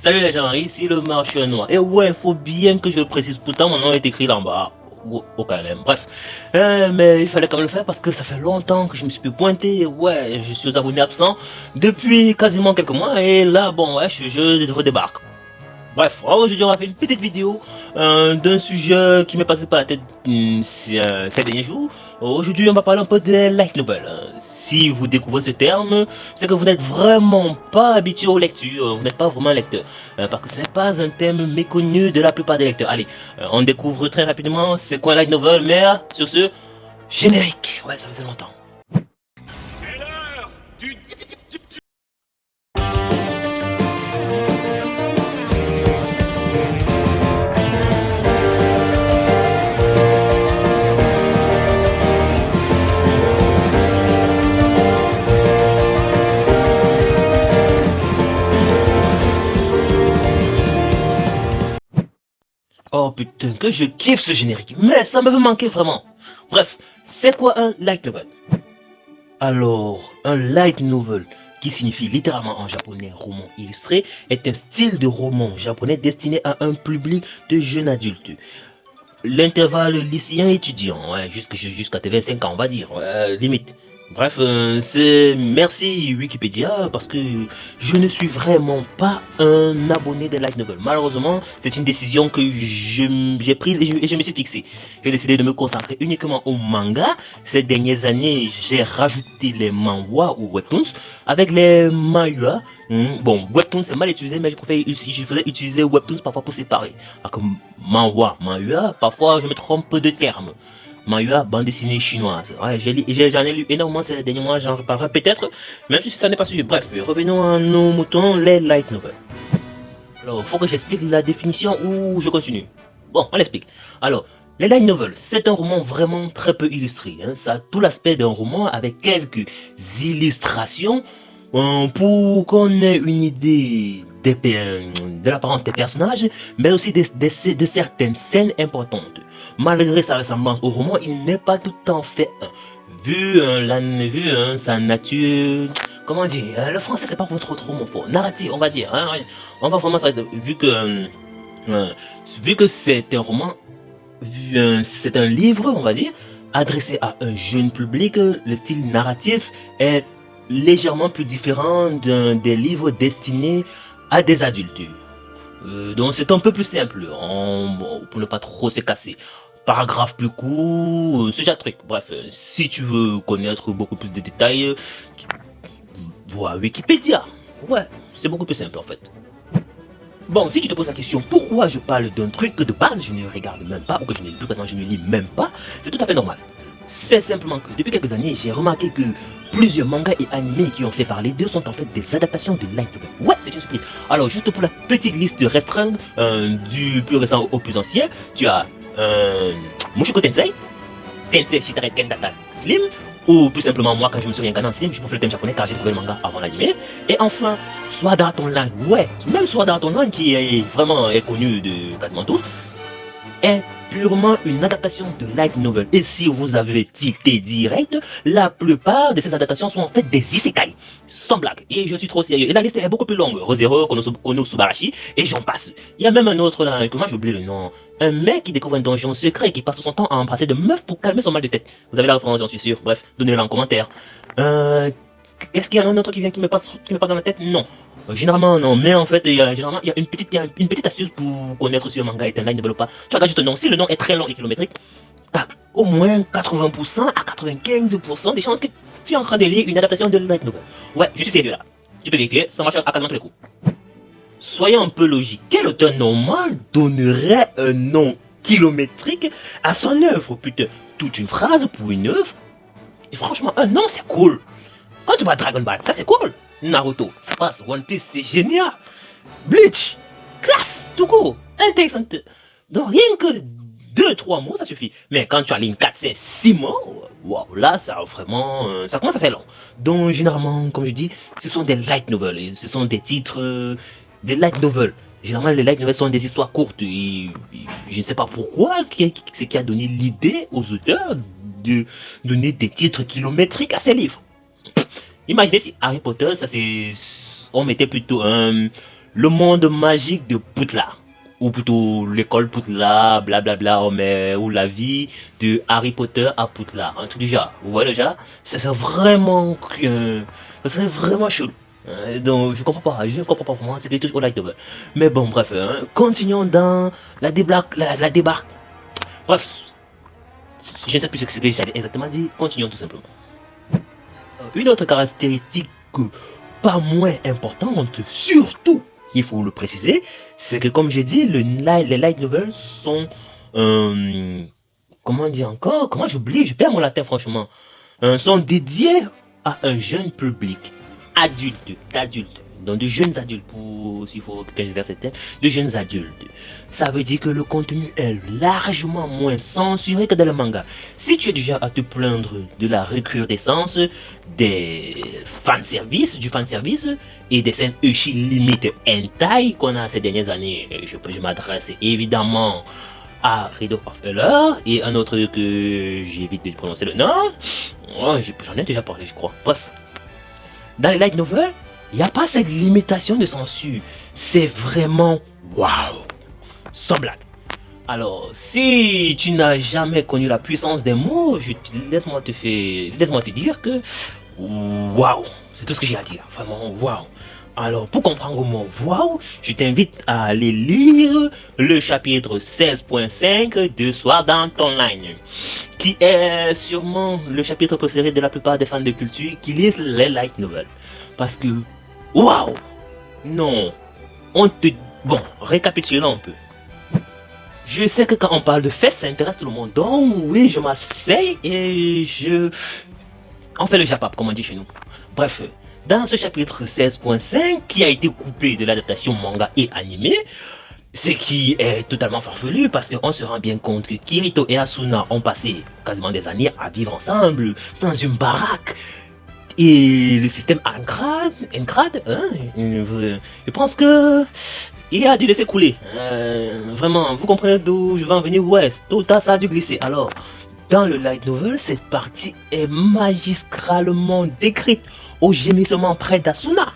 Salut les gens, ici le marché noir. Et ouais, faut bien que je le précise, pourtant mon nom est écrit là en bas. Au KLM, bref. Mais il fallait quand même le faire parce que ça fait longtemps que je me suis plus pointé. Ouais, je suis aux abonnés absents depuis quasiment quelques mois. Et là, bon, ouais, je redébarque. Bref, aujourd'hui on va faire une petite vidéo d'un sujet qui m'est passé par la tête ces derniers jours. Aujourd'hui on va parler un peu de light novel. Si vous découvrez ce terme, c'est que vous n'êtes vraiment pas habitué aux lectures, vous n'êtes pas vraiment lecteur. Parce que ce n'est pas un thème méconnu de la plupart des lecteurs. Allez, on découvre très rapidement c'est quoi un light novel, mais sur ce, générique. Ouais, ça faisait longtemps. C'est l'heure du... Oh putain, que je kiffe ce générique, mais ça m'avait manqué vraiment. Bref, c'est quoi un light novel? Alors, un light novel, qui signifie littéralement en japonais roman illustré, est un style de roman japonais destiné à un public de jeunes adultes. L'intervalle lycéen étudiant, ouais, jusqu'à tes 25 ans, on va dire, limite. Bref, c'est merci Wikipédia parce que je ne suis vraiment pas un abonné des light novels. Malheureusement, c'est une décision que j'ai prise et je me suis fixé. J'ai décidé de me concentrer uniquement au manga. Ces dernières années, j'ai rajouté les manhwa ou webtoons avec les manhwa. Bon, webtoons c'est mal utilisé, mais je faisais utiliser webtoons parfois pour séparer. Alors que manhwa, parfois je me trompe de terme. Manhwa, bande dessinée chinoise. Ouais, j'en ai lu énormément ces derniers mois, j'en reparlerai peut-être, même si ça n'est pas suivi. Bref, revenons à nos moutons, les light novels. Alors, faut que j'explique la définition ou je continue. Bon, on l'explique. Alors, les light novels, c'est un roman vraiment très peu illustré. Ça a tout l'aspect d'un roman avec quelques illustrations pour qu'on ait une idée de l'apparence des personnages, mais aussi de certaines scènes importantes. Malgré sa ressemblance au roman, il n'est pas tout en fait un. Vu sa nature, comment dire, le français c'est pas trop mon fort, narratif on va dire, on va vraiment ça, euh, vu que c'est un roman, c'est un livre on va dire, adressé à un jeune public, le style narratif est légèrement plus différent des livres destinés à des adultes. Donc c'est un peu plus simple, bon, pour ne pas trop se casser. Paragraphe plus court, ce genre de truc. Bref, si tu veux connaître beaucoup plus de détails, tu vois Wikipédia. Ouais, c'est beaucoup plus simple en fait. Bon, si tu te poses la question pourquoi je parle d'un truc que de base je ne regarde même pas, ou que je ne lis plus présent, je ne lis même pas, c'est tout à fait normal. C'est simplement que depuis quelques années, j'ai remarqué que plusieurs mangas et animés qui ont fait parler d'eux sont en fait des adaptations de light novel. Ouais, c'est une surprise. Alors, juste pour la petite liste restreinte, du plus récent au plus ancien, tu as Mushoku Tensei, Tensei Shitare Kendata Slim, ou plus simplement moi quand je me souviens qu'en Slim, je préfère le thème japonais car j'ai trouvé le manga avant l'anime. Et enfin, Sword Art Online, ouais, même Sword Art Online qui est vraiment connu de quasiment tous, est purement une adaptation de light novel. Et si vous avez tilté direct, la plupart de ces adaptations sont en fait des isekai. Sans blague. Et je suis trop sérieux. Et la liste est beaucoup plus longue. Re:Zero, Konosubarashi, et j'en passe. Il y a même un autre là, que moi j'ai oublié le nom. Un mec qui découvre un donjon secret et qui passe son temps à embrasser de meufs pour calmer son mal de tête. Vous avez la référence, j'en suis sûr. Bref, donnez-le en commentaire. Est-ce qu'il y a un autre qui me passe dans la tête? Non. Généralement non, mais en fait généralement il y a une petite astuce pour connaître si un manga est un light novel ou pas. Tu regardes juste le nom, si le nom est très long et kilométrique, t'as au moins 80% à 95% des chances que tu es en train de lire une adaptation de light novel. Ouais, je suis sérieux là. Tu peux vérifier, ça marche à quasiment tous les coups. Soyons un peu logiques, quel auteur normal donnerait un nom kilométrique à son œuvre? Putain, toute une phrase pour une œuvre? Et franchement, un nom c'est cool. Quand tu vois Dragon Ball, ça c'est cool. Naruto, ça passe. One Piece, c'est génial. Bleach, classe, tout court, intéressant. Donc rien que 2-3 mots, ça suffit. Mais quand tu as ligne 4, 5, 6 mots, waouh, là, ça vraiment, ça commence à faire long. Donc généralement, comme je dis, ce sont des light novels. Et ce sont des titres, des light novels. Généralement, les light novels sont des histoires courtes. Et je ne sais pas pourquoi, ce qui a donné l'idée aux auteurs de donner des titres kilométriques à ces livres. Imaginez si Harry Potter, ça c'est, on mettait plutôt le monde magique de Poudlard. Ou plutôt l'école Poudlard, blablabla, ou la vie de Harry Potter à Poudlard. Un truc déjà. Vous voyez déjà? Ça serait vraiment... ça serait vraiment chelou. Donc je comprends pas vraiment, c'est quelque chose au light novel. Mais bon, bref, continuons dans la débarque, la débarque. Bref, je ne sais plus ce que j'allais exactement dire, continuons tout simplement. Une autre caractéristique pas moins importante, surtout, il faut le préciser, c'est que comme j'ai dit, les light novels sont... comment dire encore? Comment j'oublie? Je perds mon latin franchement. Sont dédiés à un jeune public, d'adultes, donc de jeunes adultes, pour s'il faut que je verse ces termes, de jeunes adultes. Ça veut dire que le contenu est largement moins censuré que dans le manga. Si tu es déjà à te plaindre de la recrudescence des fanservices, du fanservice et des scènes Eushi limite hentai qu'on a ces dernières années, je m'adresse évidemment à Riddle of Heller et un autre que j'évite de prononcer le nom. Oh, j'en ai déjà parlé, je crois. Bref, dans les light novels, il n'y a pas cette limitation de censure. C'est vraiment waouh, sans blague. Alors, si tu n'as jamais connu la puissance des mots, laisse-moi te dire que waouh, c'est tout ce que j'ai à dire. Vraiment waouh. Alors, pour comprendre le mot waouh, je t'invite à aller lire le chapitre 16.5 de Sword Art Online, qui est sûrement le chapitre préféré de la plupart des fans de culture qui lisent les light novels. Parce que, waouh, non, bon, récapitulons un peu. Je sais que quand on parle de fesses, ça intéresse tout le monde. Donc, oui, je m'asseye et on fait le japap, comme on dit chez nous. Bref, dans ce chapitre 16.5, qui a été coupé de l'adaptation manga et animé, ce qui est totalement farfelu parce qu'on se rend bien compte que Kirito et Asuna ont passé quasiment des années à vivre ensemble dans une baraque. Et le système Encrad, je pense que il a dû laisser couler. Vraiment, vous comprenez d'où je vais en venir? Ouais, tout ça a dû glisser. Alors, dans le light novel, cette partie est magistralement décrite au gémissement près d'Asuna.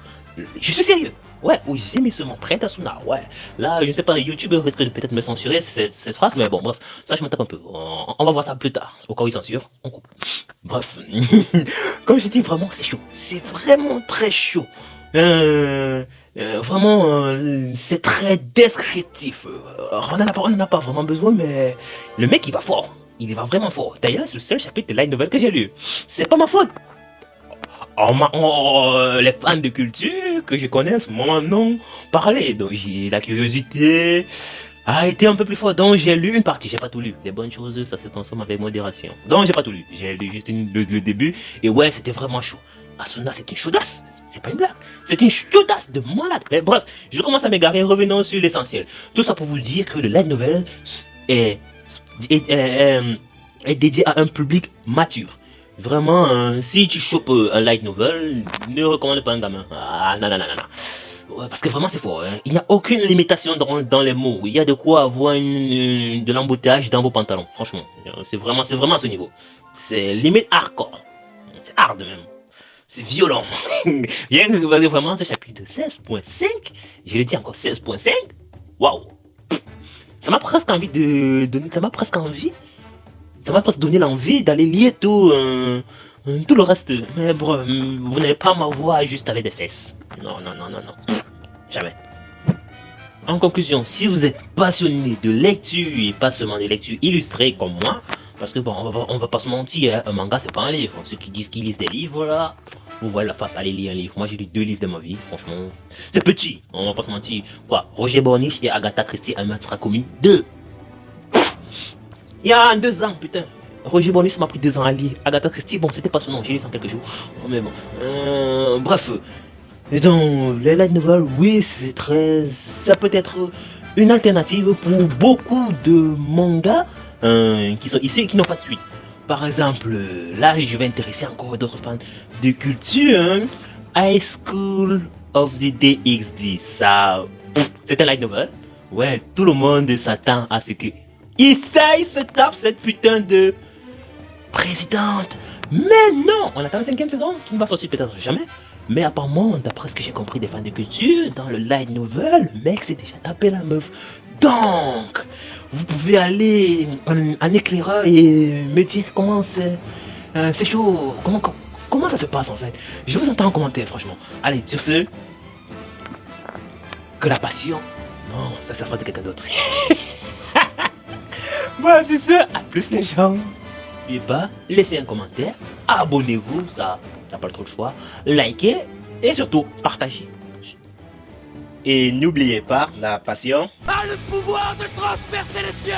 Je suis sérieux. Ouais, au gémissement près d'Asuna. Ouais, là, je ne sais pas, YouTube risque de peut-être me censurer cette phrase, mais bon, bref, ça je me tape un peu. On va voir ça plus tard. Au cas où il censure, on coupe. Bref, comme je dis, vraiment, c'est chaud. C'est vraiment très chaud. Vraiment, c'est très descriptif. On n'en a pas vraiment besoin, mais le mec, il va fort. Il va vraiment fort. D'ailleurs, c'est le seul chapitre de light novel que j'ai lu. C'est pas ma faute. Les fans de culture que je connais m'en ont parlé. Donc, la curiosité a été un peu plus forte. Donc, j'ai lu une partie. J'ai pas tout lu. Les bonnes choses, ça se consomme avec modération. Donc, j'ai pas tout lu. J'ai lu juste le début. Et ouais, c'était vraiment chaud. Asuna, c'est une chaudasse. C'est pas une blague. C'est une chaudasse de malade. Mais bref, je commence à m'égarer. Revenons sur l'essentiel. Tout ça pour vous dire que le light novel est dédié à un public mature. Vraiment, si tu chopes un light novel, ne recommande pas un gamin. Ah, non. Ouais, parce que vraiment, c'est fort. Il n'y a aucune limitation dans les mots. Il y a de quoi avoir de l'embouteillage dans vos pantalons. Franchement, c'est vraiment à ce niveau. C'est limite hardcore. C'est hard même. C'est violent. Rien que vraiment ce chapitre 16.5, je le dis encore 16.5. Waouh. Ça m'a presque envie ça m'a presque donné l'envie d'aller lire tout le reste. Mais bon, vous n'allez pas m'avoir juste avec des fesses. Non. Jamais. En conclusion, si vous êtes passionné de lecture et pas seulement de lecture illustrée comme moi, parce que bon, on va pas se mentir, un manga c'est pas un livre. Ceux qui disent qu'ils lisent des livres là, vous voyez la face aller lire un livre. Moi j'ai lu 2 livres de ma vie, franchement. C'est petit, on va pas se mentir. Quoi, Roger Bornich et Agatha Christie m'a commis 2. Il y a 2 ans, putain. Roger Bornich m'a pris 2 ans à lire. Agatha Christie, bon, c'était pas son nom, j'ai lu ça en quelques jours. Mais bon, bref. Et donc, les light novels, oui, ça peut être une alternative pour beaucoup de mangas qui sont issus et qui n'ont pas de suite. Par exemple, là, je vais intéresser encore d'autres fans de culture. High School of the DxD, ça, c'est un light novel. Ouais, tout le monde s'attend à ce que Issei se tape cette putain de présidente. Mais non, on attend la 5e saison qui ne va sortir peut-être jamais. Mais apparemment, d'après ce que j'ai compris des fans de culture, dans le light novel, le mec s'est déjà tapé la meuf. Donc, vous pouvez aller en éclaireur et me dire comment c'est chaud, comment ça se passe en fait. Je vous entends en commentaire, franchement. Allez, sur ce, que la passion. Non, ça fera de quelqu'un d'autre. Moi, c'est ça. À plus les gens. N'oubliez pas, laissez un commentaire, abonnez-vous, ça n'a pas trop le choix, likez et surtout partagez. Et n'oubliez pas, la passion A le pouvoir de transpercer les cieux!